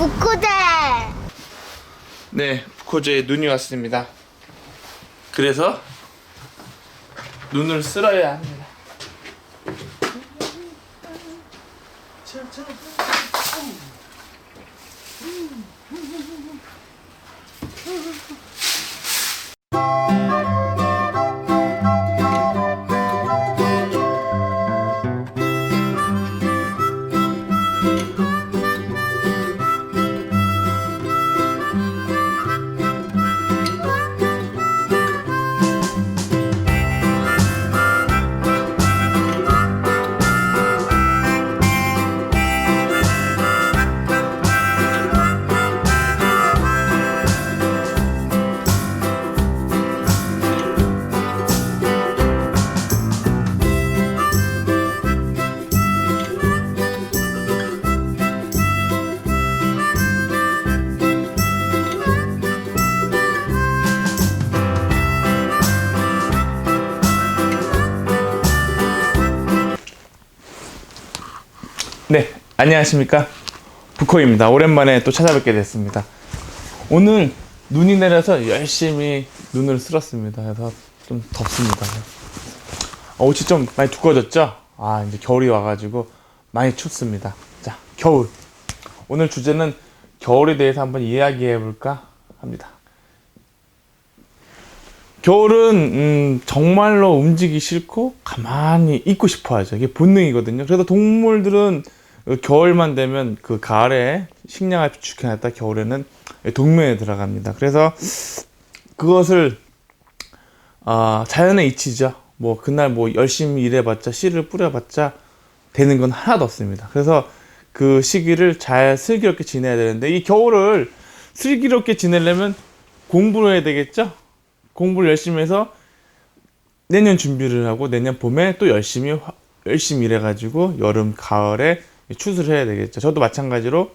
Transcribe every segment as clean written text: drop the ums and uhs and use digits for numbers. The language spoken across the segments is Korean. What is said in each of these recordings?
북코제. 네, 북코제에 눈이 왔습니다. 그래서 눈을 쓸어야 합니다. 네, 안녕하십니까, 부코입니다. 오랜만에 또 찾아뵙게 됐습니다. 오늘 눈이 내려서 열심히 눈을 쓸었습니다. 그래서 좀 덥습니다. 옷이 좀 많이 두꺼워졌죠? 이제 겨울이 와가지고 많이 춥습니다. 자, 겨울. 오늘 주제는 겨울에 대해서 한번 이야기해 볼까 합니다. 겨울은 정말로 움직이기 싫고 가만히 있고 싶어 하죠. 이게 본능이거든요. 그래서 동물들은 겨울만 되면 그 가을에 식량을 비축해놨다 겨울에는 동면에 들어갑니다. 그래서 그것을 자연의 이치죠. 뭐 그날 뭐 열심히 일해봤자 씨를 뿌려봤자 되는 건 하나도 없습니다. 그래서 그 시기를 잘 슬기롭게 지내야 되는데, 이 겨울을 슬기롭게 지내려면 공부를 해야 되겠죠. 공부를 열심히 해서 내년 준비를 하고 내년 봄에 또 열심히 일해가지고 여름 가을에 추수를 해야 되겠죠. 저도 마찬가지로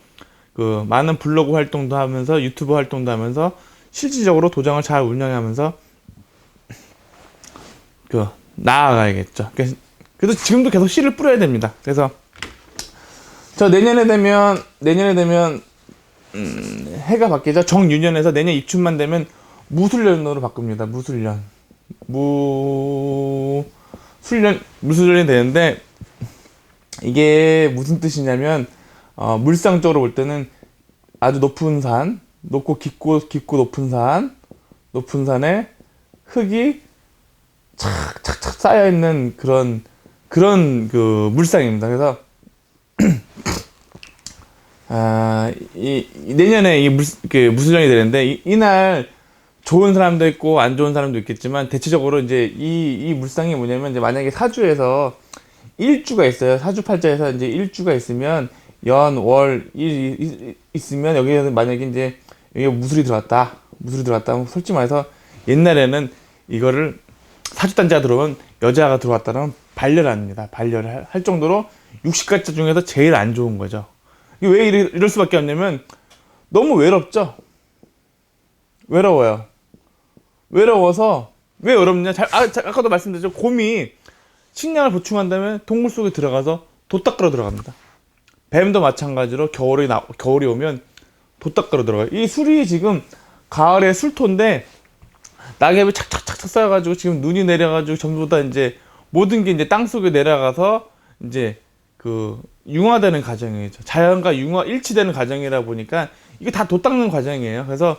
그 많은 블로그 활동도 하면서 유튜브 활동도 하면서 실질적으로 도장을 잘 운영하면서 그 나아가야겠죠. 그래서 지금도 계속 씨를 뿌려야 됩니다. 그래서 저 내년에 되면 해가 바뀌죠. 정유년에서 내년 입춘만 되면 무술년으로 바꿉니다. 무술년이 되는데, 이게 무슨 뜻이냐면 물상적으로 볼 때는 아주 높은 산, 깊고 높은 산에 흑이 착착착 쌓여 있는 그런 그 물상입니다. 그래서 내년에 이 무술년이 되는데, 이날 좋은 사람도 있고 안 좋은 사람도 있겠지만 대체적으로 이제 이 물상이 뭐냐면, 이제 만약에 사주에서 일주가 있어요. 사주팔자에서 이제 일주가 있으면 연, 월, 일 있으면 여기에서 만약에 이제 여기 무술이 들어왔다. 솔직히 말해서 옛날에는 이거를 사주단자가 들어오면 여자가 들어왔다면 반려를 합니다. 반려를 할 정도로 60가자 중에서 제일 안 좋은 거죠. 이게 왜 이럴 수밖에 없냐면 너무 외롭죠. 외로워서 왜 외롭냐? 아까도 말씀드렸죠. 곰이 식량을 보충한다면 동물 속에 들어가서 돛 닦으러 들어갑니다. 뱀도 마찬가지로 겨울이 오면 돛 닦으러 들어가요. 이 술이 지금 가을에 술토인데 낙엽이 착착착착 쌓여가지고 지금 눈이 내려가지고 전부 다 이제 모든 게 이제 땅 속에 내려가서 이제 그 융화되는 과정이죠. 자연과 일치되는 과정이라 보니까 이게 다 돛 닦는 과정이에요. 그래서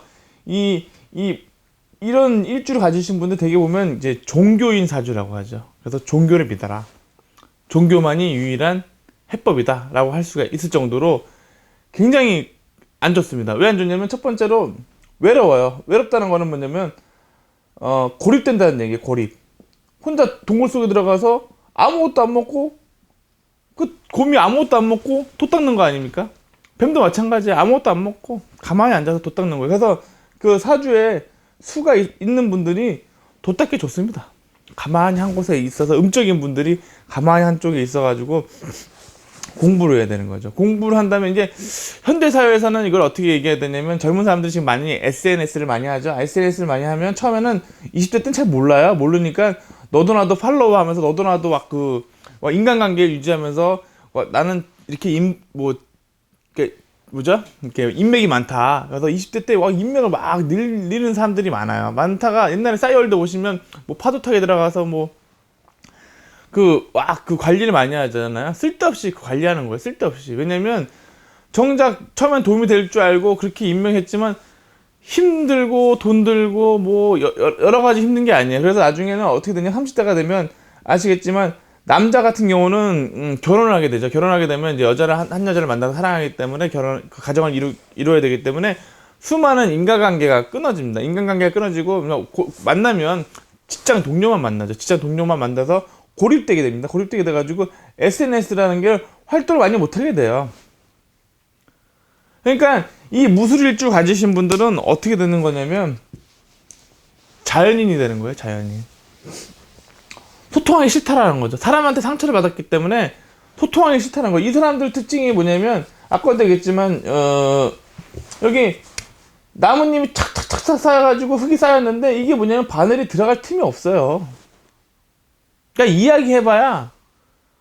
이런 일주를 가지신 분들 되게 보면 이제 종교인 사주라고 하죠. 그래서 종교를 믿어라. 종교만이 유일한 해법이다 라고 할 수가 있을 정도로 굉장히 안 좋습니다. 왜 안 좋냐면, 첫 번째로 외로워요. 외롭다는 거는 뭐냐면 고립된다는 얘기예요. 고립. 혼자 동굴 속에 들어가서 아무것도 안 먹고, 그 곰이 아무것도 안 먹고 돛 닦는 거 아닙니까? 뱀도 마찬가지예요. 아무것도 안 먹고 가만히 앉아서 돛 닦는 거예요. 그래서 그 사주에 수가 있는 분들이 돛 닦기 좋습니다. 가만히 한 곳에 있어서, 음적인 분들이 가만히 한쪽에 있어가지고 공부를 해야 되는 거죠. 공부를 한다면, 이제 현대사회에서는 이걸 어떻게 얘기해야 되냐면, 젊은 사람들이 지금 많이 SNS를 많이 하죠. SNS를 많이 하면 처음에는 20대 때는 잘 몰라요. 모르니까 너도 나도 팔로우 하면서 너도 나도 인간관계를 유지하면서 나는 이렇게 뭐죠? 이렇게 인맥이 많다. 그래서 20대 때 와 인맥을 막 늘리는 사람들이 많아요. 많다가 옛날에 싸이월드 오시면 뭐 파도 타기 들어가서 뭐 그 관리를 많이 하잖아요. 쓸데없이 그 관리하는 거예요. 쓸데없이. 왜냐면 정작 처음엔 도움이 될 줄 알고 그렇게 임명했지만 힘들고 돈 들고 뭐 여러 가지 힘든 게 아니에요. 그래서 나중에는 어떻게 되냐, 30대가 되면 아시겠지만 남자 같은 경우는 결혼을 하게 되죠. 결혼하게 되면 이제 여자를 한 여자를 만나서 사랑하기 때문에 그 가정을 이루어야 되기 때문에 수많은 인간관계가 끊어집니다. 인간관계가 끊어지고 만나면 직장 동료만 만나죠. 직장 동료만 만나서 고립되게 됩니다. 고립되게 돼가지고 SNS라는 게 활동을 많이 못하게 돼요. 그러니까 이 무술일주 가지신 분들은 어떻게 되는 거냐면 자연인이 되는 거예요. 자연인. 소통하기 싫다라는 거죠. 사람한테 상처를 받았기 때문에 소통하기 싫다는 거예요. 이 사람들 특징이 뭐냐면 아까도 얘기했지만 여기 나뭇잎이 착착착착 쌓여가지고 흙이 쌓였는데 이게 뭐냐면 바늘이 들어갈 틈이 없어요. 그러니까 이야기해봐야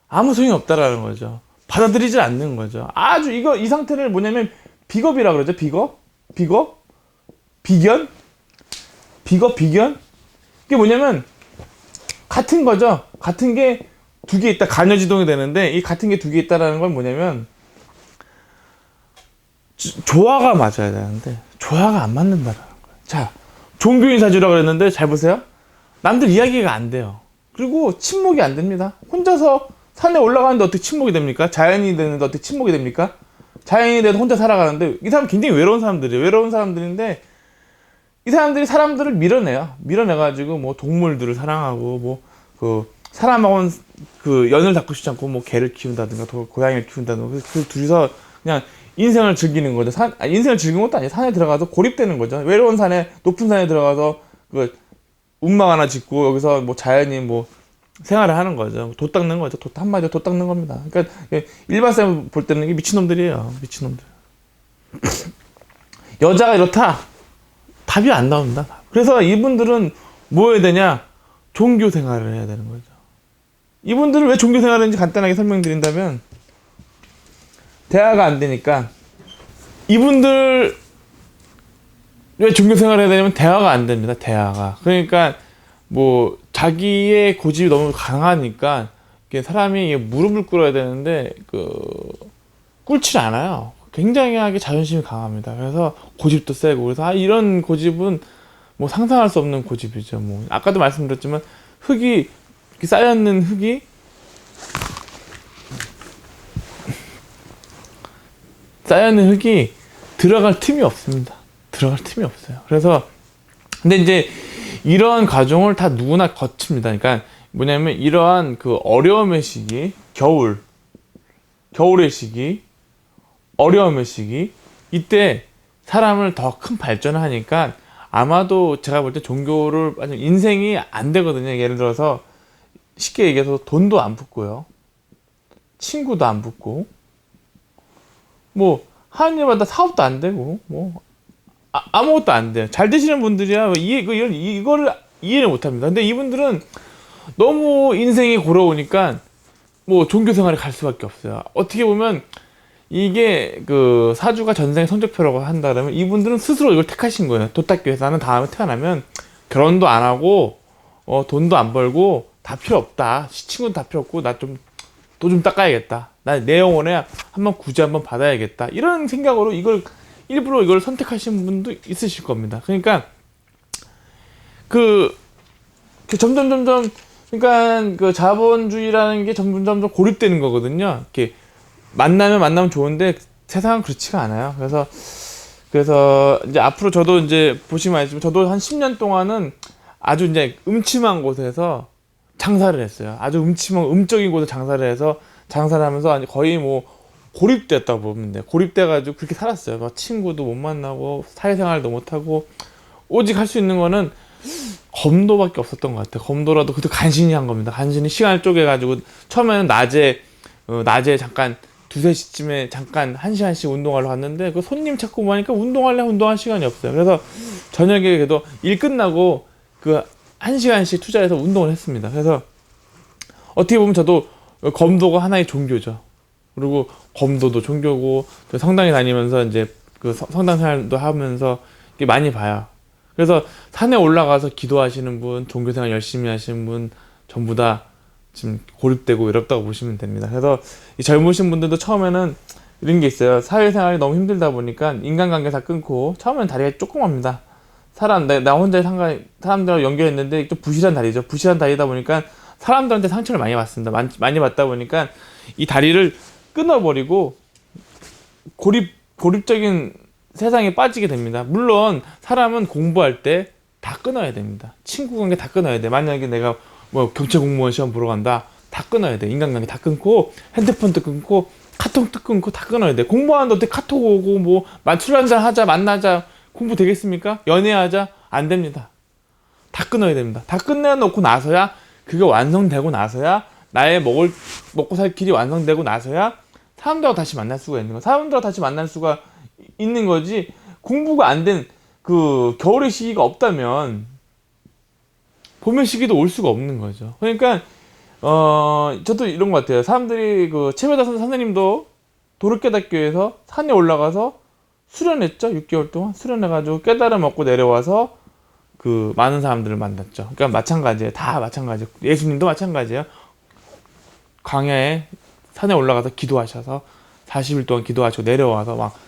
아무 소용이 없다라는 거죠. 받아들이질 않는 거죠. 아주 이 상태를 뭐냐면 비겁이라 그러죠. 비견. 이게 뭐냐면 같은 거죠. 같은 게 두 개 있다. 간여지동이 되는데 이 같은 게 두 개 있다라는 건 뭐냐면 조화가 맞아야 되는데 조화가 안 맞는다라는 거예요. 자, 종교인 사주라고 그랬는데 잘 보세요. 남들 이야기가 안 돼요. 그리고 침묵이 안 됩니다. 혼자서 산에 올라가는데 어떻게 침묵이 됩니까? 자연인이 되는데 어떻게 침묵이 됩니까? 자연인이 돼도 혼자 살아가는데 이 사람 굉장히 외로운 사람들이에요. 외로운 사람들인데 이 사람들이 사람들을 밀어내요. 밀어내가지고 뭐 동물들을 사랑하고 뭐 사람하고는 연을 닿고 싶지 않고 뭐 개를 키운다든가 고양이를 키운다든가 그 둘이서 그냥 인생을 즐기는 거죠. 인생을 즐기는 것도 아니에요. 산에 들어가서 고립되는 거죠. 외로운 산에, 높은 산에 들어가서 움막 하나 짓고 여기서 뭐 자연인 뭐 생활을 하는 거죠. 돛 닦는 거죠. 한마디로 돛 닦는 겁니다. 그러니까 일반 사람 볼 때는 이게 미친놈들이에요. 미친놈들. 여자가 이렇다. 답이 안 나옵니다. 그래서 이분들은 뭐 해야 되냐? 종교 생활을 해야 되는 거죠. 이분들은 왜 종교 생활을 하는지 간단하게 설명드린다면 대화가 안 되니까 이분들 왜 종교 생활을 해야 되냐면 대화가 안 됩니다. 대화가. 그러니까 뭐 자기의 고집이 너무 강하니까 사람이 무릎을 꿇어야 되는데 꿇질 않아요. 굉장하게 자존심이 강합니다. 그래서 고집도 세고 그래서 이런 고집은 뭐 상상할 수 없는 고집이죠. 뭐 아까도 말씀드렸지만 흙이 쌓여있는 흙이 들어갈 틈이 없습니다. 들어갈 틈이 없어요. 그래서 근데 이제 이러한 과정을 다 누구나 거칩니다. 그러니까 뭐냐면 이러한 어려움의 시기, 겨울의 시기, 어려움의 시기, 이때 사람을 더 큰 발전을 하니까 아마도 제가 볼 때 종교를 인생이 안 되거든요. 예를 들어서 쉽게 얘기해서 돈도 안 붙고요, 친구도 안 붙고, 뭐 하는 일마다 사업도 안 되고, 뭐 아무것도 안 돼요. 잘 되시는 분들이야 이거를 이해를 못 합니다. 근데 이분들은 너무 인생이 고러우니까 뭐 종교 생활에 갈 수밖에 없어요. 어떻게 보면 이게 사주가 전생의 성적표라고 한다면 이분들은 스스로 이걸 택하신 거예요. 돛 닦기 위해서 나는 다음에 태어나면 결혼도 안 하고 돈도 안 벌고 다 필요 없다. 친구도 다 필요 없고 나 좀 도 좀 닦아야겠다. 나 내 영혼에 구제 한번 받아야겠다. 이런 생각으로 일부러 이걸 선택하신 분도 있으실 겁니다. 그러니까 점점 그러니까 자본주의라는 게 점점 고립되는 거거든요. 이렇게 만나면 좋은데 세상은 그렇지가 않아요. 그래서 이제 앞으로 저도 이제 보시면 알지만 저도 한 10년 동안은 아주 이제 음침한 곳에서 장사를 했어요. 아주 음적인 곳에 장사를 하면서 거의 뭐 고립됐다고 보면 돼요. 고립돼가지고 그렇게 살았어요. 막 친구도 못 만나고 사회생활도 못하고 오직 할 수 있는 거는 검도밖에 없었던 것 같아요. 검도라도 그것도 간신히 한 겁니다. 간신히 시간을 쪼개가지고 처음에는 낮에 잠깐 2-3시쯤에 잠깐 1시간씩 운동하러 갔는데 손님 찾고 뭐하니까 운동할 시간이 없어요. 그래서 저녁에 그래도 일 끝나고 1시간씩 투자해서 운동을 했습니다. 그래서 어떻게 보면 저도 검도가 하나의 종교죠. 그리고 검도도 종교고 성당에 다니면서 이제 그 성당 생활도 하면서 이게 많이 봐요. 그래서 산에 올라가서 기도하시는 분, 종교생활 열심히 하시는 분 전부 다 지금 고립되고 외롭다고 보시면 됩니다. 그래서 이 젊으신 분들도 처음에는 이런 게 있어요. 사회생활이 너무 힘들다 보니까 인간관계 다 끊고 처음에는 다리가 조그맣니다. 나 혼자 사람들하고 연결했는데 좀 부실한 다리죠. 부실한 다리다 보니까 사람들한테 상처를 많이 받습니다. 많이 받다 보니까 이 다리를 끊어버리고 고립적인 세상에 빠지게 됩니다. 물론 사람은 공부할 때 다 끊어야 됩니다. 친구 관계 다 끊어야 돼. 만약에 내가 뭐 경찰 공무원 시험 보러 간다, 다 끊어야 돼. 인간관계 다 끊고 핸드폰도 끊고 카톡도 끊고 다 끊어야 돼. 공부하는데 어떻게 카톡 오고 뭐 술 한잔 하자, 만나자, 공부 되겠습니까? 연애하자, 안 됩니다. 다 끊어야 됩니다. 다 끝내놓고 나서야, 그게 완성되고 나서야, 나의 먹고 살 길이 완성되고 나서야 사람들하고 다시 만날 수가 있는 거. 사람들하고 다시 만날 수가 있는 거지. 공부가 안 된 그 겨울의 시기가 없다면 봄의 시기도 올 수가 없는 거죠. 그러니까 저도 이런 것 같아요. 사람들이 그 최배다 선생님도 도르깨닫교에서 산에 올라가서 수련했죠. 6개월 동안 수련해가지고 깨달음 얻고 내려와서 그 많은 사람들을 만났죠. 그러니까 마찬가지예요. 다 마찬가지예요. 예수님도 마찬가지예요. 광야에 산에 올라가서 기도하셔서 40일 동안 기도하시고 내려와서 막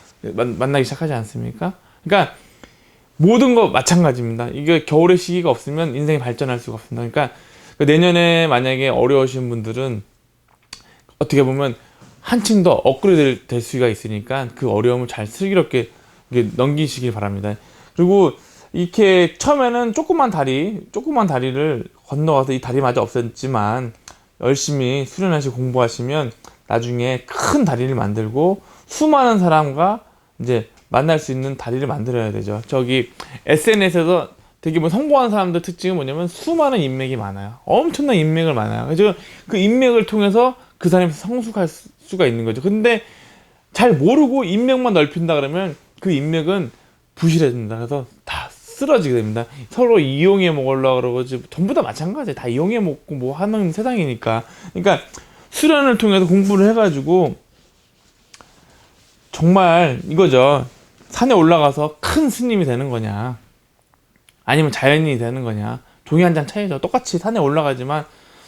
만나기 시작하지 않습니까? 그러니까 모든 거 마찬가지입니다. 이게 겨울의 시기가 없으면 인생이 발전할 수가 없습니다. 그러니까 내년에 만약에 어려우신 분들은 어떻게 보면 한층 더 업그레이드 될 수가 있으니까 그 어려움을 잘 슬기롭게 넘기시길 바랍니다. 그리고 이렇게 처음에는 조그만 다리를 건너와서 이 다리마저 없었지만 열심히 수련하시고 공부하시면 나중에 큰 다리를 만들고 수많은 사람과 이제 만날 수 있는 다리를 만들어야 되죠. 저기 SNS에서 되게 뭐 성공한 사람들 특징은 뭐냐면 수많은 인맥이 많아요. 엄청난 인맥을 많아요. 그래서 그 인맥을 통해서 그 사람이 성숙할 수가 있는 거죠. 근데 잘 모르고 인맥만 넓힌다 그러면 그 인맥은 부실해집니다. 그래서 다 쓰러지게 됩니다. 서로 이용해 먹으려고 그러고 전부 다 마찬가지예요. 다 이용해 먹고 뭐 하는 세상이니까. 그러니까 수련을 통해서 공부를 해가지고 정말 이거죠. 산에 올라가서 큰 스님이 되는 거냐, 아니면 자연인이 되는 거냐, 종이 한 장 차이죠. 똑같이 산에 올라가지만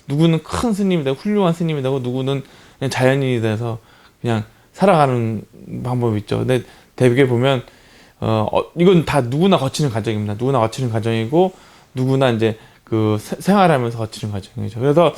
누구는 큰 스님이 되고 훌륭한 스님이 되고 누구는 그냥 자연인이 돼서 그냥 살아가는 방법이 있죠. 근데 대개 보면 이건 다 누구나 거치는 과정입니다. 누구나 거치는 과정이고 누구나 이제 그 생활하면서 거치는 과정이죠. 그래서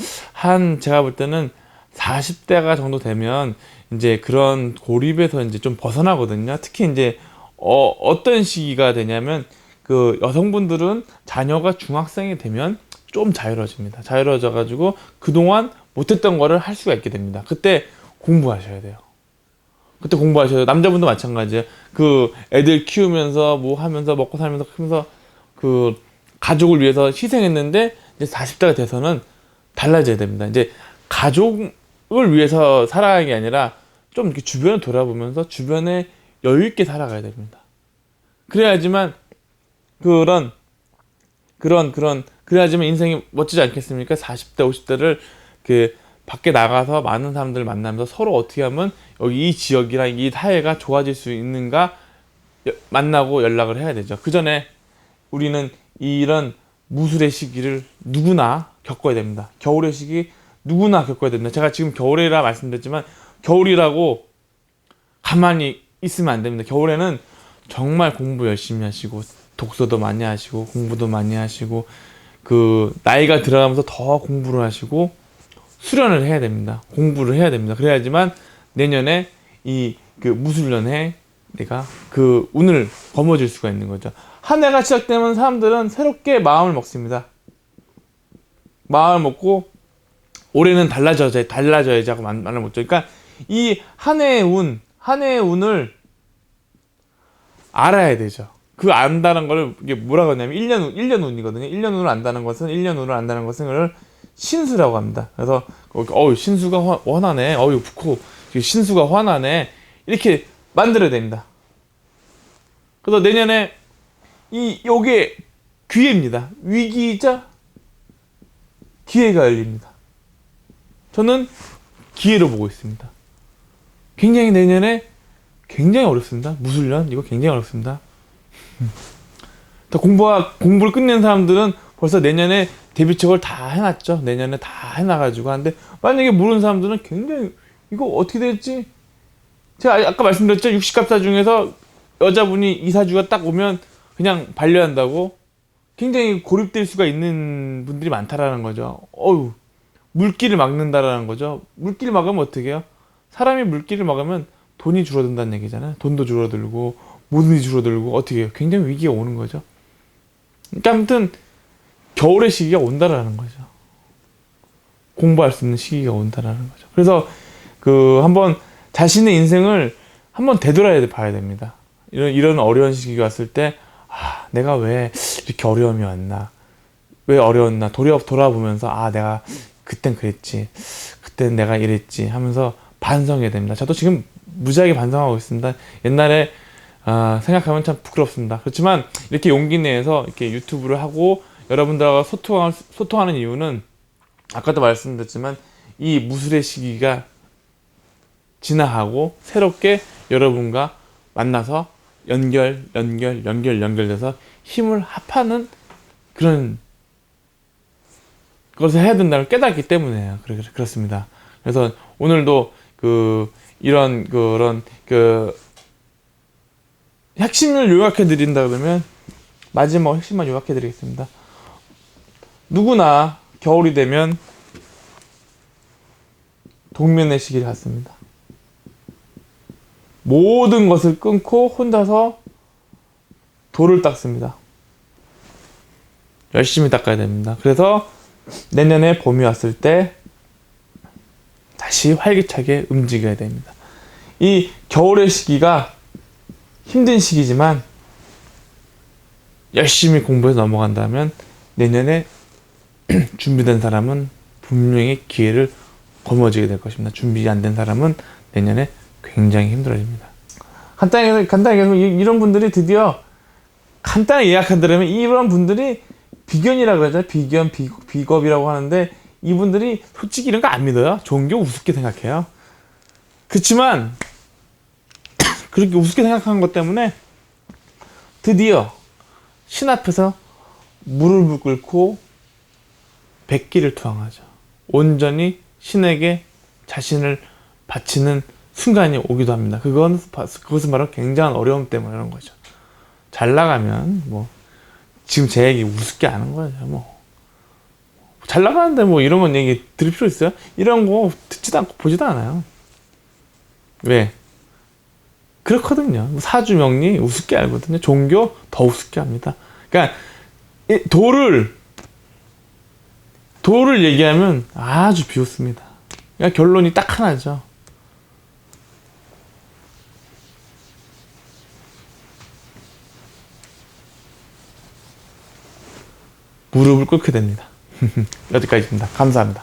제가 볼 때는 40대가 정도 되면 이제 그런 고립에서 이제 좀 벗어나거든요. 특히 이제 어떤 시기가 되냐면 그 여성분들은 자녀가 중학생이 되면 좀 자유로워집니다. 자유로워져 가지고 그동안 못했던 거를 할 수가 있게 됩니다. 그때 공부하셔야 돼요. 그때 공부하셔야 돼요. 남자분도 마찬가지예요. 그 애들 키우면서 뭐 하면서 먹고 살면서 하면서 그 가족을 위해서 희생했는데 이제 40대가 돼서는 달라져야 됩니다. 이제 가족을 위해서 살아가는 게 아니라 좀 이렇게 주변을 돌아보면서 주변에 여유 있게 살아가야 됩니다. 그래야지만 그래야지만 인생이 멋지지 않겠습니까? 40대, 50대를 그 밖에 나가서 많은 사람들을 만나면서 서로 어떻게 하면 여기 이 지역이랑 이 사회가 좋아질 수 있는가 만나고 연락을 해야 되죠. 그 전에 우리는 이런 무술의 시기를 누구나 겪어야 됩니다. 겨울의 시기 누구나 겪어야 됩니다. 제가 지금 겨울이라 말씀드렸지만 겨울이라고 가만히 있으면 안 됩니다. 겨울에는 정말 공부 열심히 하시고 독서도 많이 하시고 공부도 많이 하시고 그 나이가 들어가면서 더 공부를 하시고 수련을 해야 됩니다. 공부를 해야 됩니다. 그래야지만 내년에 이 그 무술년에 내가 그 운을 거머쥘 수가 있는 거죠. 한 해가 시작되면 사람들은 새롭게 마음을 먹습니다. 마음을 먹고 올해는 달라져야지 하고 마음을 먹죠. 그러니까 이 한 해의 운을 알아야 되죠. 그 안다는 걸 이게 뭐라고 하냐면 1년 운이거든요. 1년 운을 안다는 것은 신수라고 합니다. 그래서 신수가 화나네. 신수가 화나네. 이렇게 만들어야 됩니다. 그래서 내년에 요게 기회입니다. 위기이자 기회가 열립니다. 저는 기회로 보고 있습니다. 굉장히 내년에 굉장히 어렵습니다. 무술년 이거 굉장히 어렵습니다. 공부를 끝낸 사람들은 벌써 내년에 대비책을 다 해놨죠. 내년에 다 해놔가지고 하는데, 만약에 모르는 사람들은 굉장히 이거 어떻게 될지, 제가 아까 말씀드렸죠. 60갑사 중에서 여자분이 이사주가 딱 오면 그냥 반려한다고 굉장히 고립될 수가 있는 분들이 많다라는 거죠. 물길을 막는다라는 거죠. 물길을 막으면 어떻게 해요? 사람이 물길을 막으면 돈이 줄어든다는 얘기잖아요. 돈도 줄어들고 모든 게 줄어들고 어떻게 해요? 굉장히 위기가 오는 거죠. 그러니까 아무튼 겨울의 시기가 온다라는 거죠. 공부할 수 있는 시기가 온다라는 거죠. 그래서 한번 자신의 인생을 한번 되돌아야 봐야 됩니다. 이런 어려운 시기가 왔을 때, 내가 왜 이렇게 어려움이 왔나? 왜 어려웠나? 돌아보면서, 내가 그땐 그랬지. 그땐 내가 이랬지. 하면서 반성해야 됩니다. 저도 지금 무지하게 반성하고 있습니다. 옛날에, 생각하면 참 부끄럽습니다. 그렇지만, 이렇게 용기 내서 이렇게 유튜브를 하고, 여러분들하고 소통하는 이유는, 아까도 말씀드렸지만, 이 무술의 시기가 지나가고, 새롭게 여러분과 만나서, 연결돼서 힘을 합하는 그런 것을 해야 된다는 걸 깨닫기 때문에요. 그렇습니다. 그래서 오늘도 이런 그런 핵심을 요약해 드린다 그러면, 마지막 핵심만 요약해 드리겠습니다. 누구나 겨울이 되면 동면의 시기를 갖습니다. 모든 것을 끊고 혼자서 돌을 닦습니다. 열심히 닦아야 됩니다. 그래서 내년에 봄이 왔을 때 다시 활기차게 움직여야 됩니다. 이 겨울의 시기가 힘든 시기지만 열심히 공부해서 넘어간다면 내년에 준비된 사람은 분명히 기회를 거머쥐게 될 것입니다. 준비 안 된 사람은 내년에 굉장히 힘들어집니다. 간단하게 해서 이런 분들이 드디어 간단하게 예약한다면, 이런 분들이 비견이라고 그러잖아요. 비겁이라고 하는데, 이분들이 솔직히 이런 거 안 믿어요. 종교 우습게 생각해요. 그렇지만 그렇게 우습게 생각하는 것 때문에 드디어 신 앞에서 무릎을 꿇고 백기를 투항하죠. 온전히 신에게 자신을 바치는 순간이 오기도 합니다. 그것은 바로 굉장한 어려움 때문에 그런 거죠. 잘 나가면 지금 제 얘기 우습게 하는 거예요. 잘 나가는데 이런 건 얘기 들을 필요 있어요? 이런 거 듣지도 않고 보지도 않아요. 왜? 그렇거든요. 사주 명리 우습게 알거든요. 종교 더 우습게 합니다. 그러니까 도를 얘기하면 아주 비웃습니다. 그러니까 결론이 딱 하나죠. 무릎을 꿇게 됩니다. 여기까지입니다. 감사합니다.